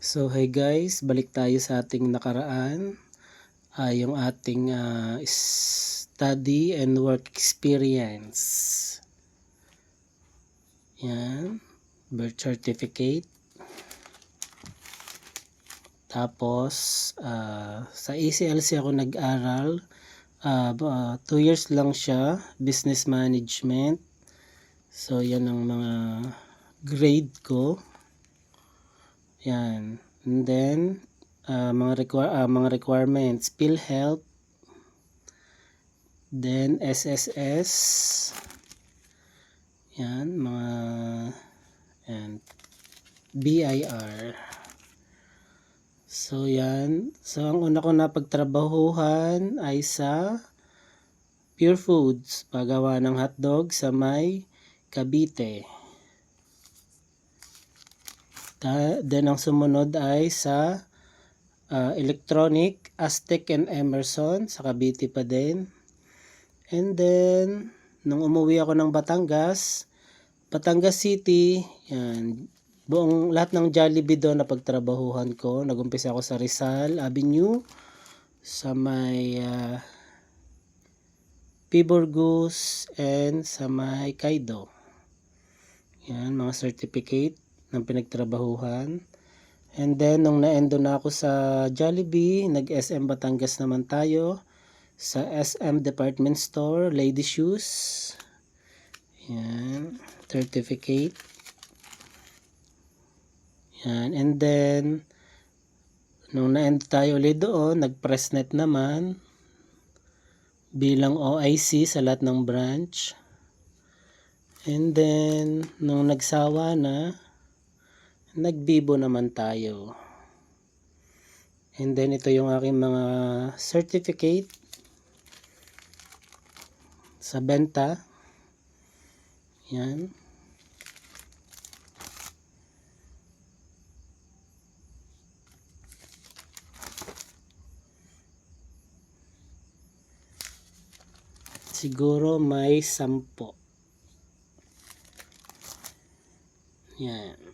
So hey guys, balik tayo sa ating nakaraan, yung ating study and work experience. Yan, birth certificate. Tapos sa ECLC ako nag-aral, 2 years lang siya, business management. So yan ang mga grade ko. Yan. And then mga requirements, PhilHealth, then SSS. Yan, BIR. So yan. So ang una ko napagtrabahuhan ay sa Pure Foods, paggawa ng hotdog sa may Cavite. Then ang sumunod ay sa Electronic, Aztec and Emerson sa Cavite pa din. And then nung umuwi ako ng Batangas City, yan, buong lahat ng Jollibee doon na pagtrabahuhan ko. Nagumpisa ako sa Rizal Avenue sa may Piborgus and sa may Kaido. Yan, mga certificate ng pinagtrabahuhan. And then nung na-endo na ako sa Jollibee, nag-SM Batangas naman tayo sa SM Department Store, Lady Shoes. Yan, certificate. Yan, and then nung na-end tayo ulit doon, nag-Presnet naman bilang OIC sa lahat ng branch. And then nung nagsawa na, nag-Bibo naman tayo. And then ito yung aking mga certificate sa benta. Yan. Siguro may 10. Yan.